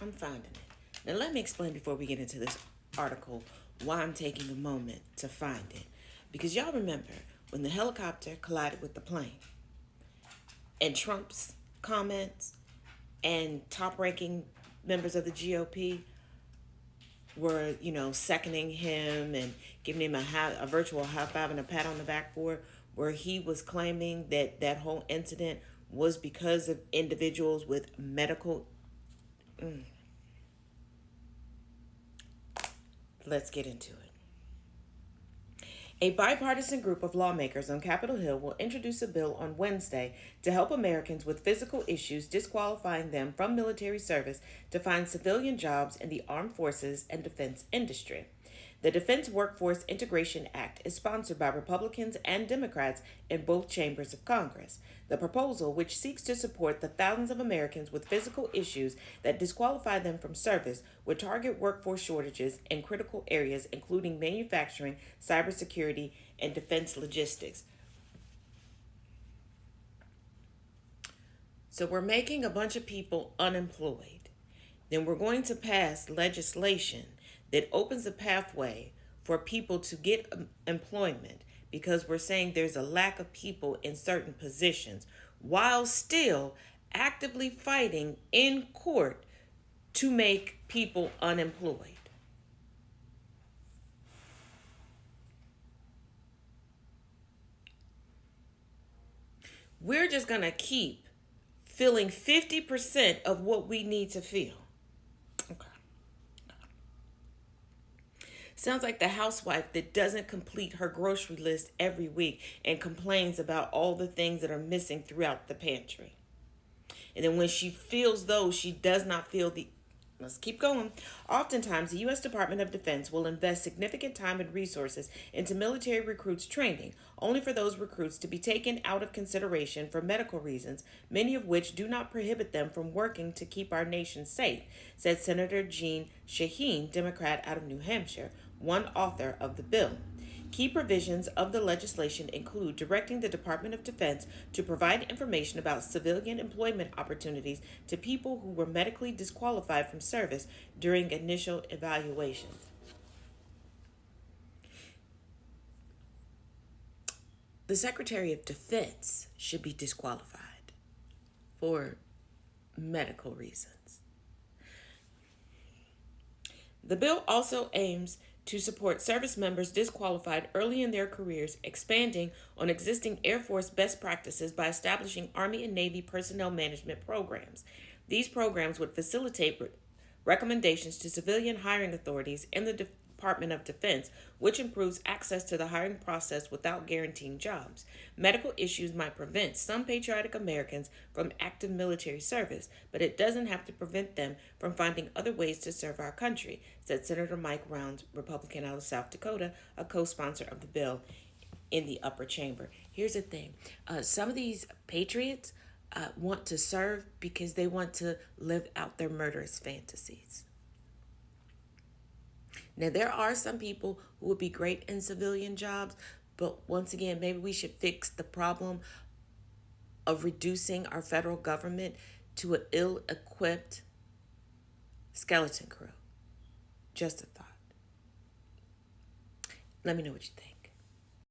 I'm finding it. Now, let me explain before we get into this article why I'm taking a moment to find it. Because y'all remember when the helicopter collided with the plane and Trump's comments and top ranking members of the GOP were, seconding him and giving him a virtual high five and a pat on the back for it, where he was claiming that that whole incident was because of individuals with medical. Let's get into it. A bipartisan group of lawmakers on Capitol Hill will introduce a bill on Wednesday to help Americans with physical issues disqualifying them from military service to find civilian jobs in the armed forces and defense industry. The Defense Workforce Integration Act is sponsored by Republicans and Democrats in both chambers of Congress. The proposal, which seeks to support the thousands of Americans with physical issues that disqualify them from service, would target workforce shortages in critical areas including manufacturing, cybersecurity, and defense logistics. So we're making a bunch of people unemployed. Then we're going to pass legislation that opens a pathway for people to get employment because we're saying there's a lack of people in certain positions while still actively fighting in court to make people unemployed. We're just going to keep filling 50% of what we need to fill. Okay. Sounds like the housewife that doesn't complete her grocery list every week and complains about all the things that are missing throughout the pantry. And then when she feels those, she does not feel the. Let's keep going. Oftentimes, the U.S. Department of Defense will invest significant time and resources into military recruits' training, only for those recruits to be taken out of consideration for medical reasons, many of which do not prohibit them from working to keep our nation safe, said Senator Jeanne Shaheen, Democrat out of New Hampshire, one author of the bill. Key provisions of the legislation include directing the Department of Defense to provide information about civilian employment opportunities to people who were medically disqualified from service during initial evaluations. The Secretary of Defense should be disqualified for medical reasons. The bill also aims to support service members disqualified early in their careers, expanding on existing Air Force best practices by establishing Army and Navy personnel management programs. These programs would facilitate recommendations to civilian hiring authorities in the Department of Defense, which improves access to the hiring process without guaranteeing jobs. Medical issues might prevent some patriotic Americans from active military service, but it doesn't have to prevent them from finding other ways to serve our country, said Senator Mike Rounds, Republican out of South Dakota, a co-sponsor of the bill in the upper chamber. Here's the thing. Some of these patriots want to serve because they want to live out their murderous fantasies. Now, there are some people who would be great in civilian jobs, but once again, maybe we should fix the problem of reducing our federal government to an ill-equipped skeleton crew. Just a thought. Let me know what you think.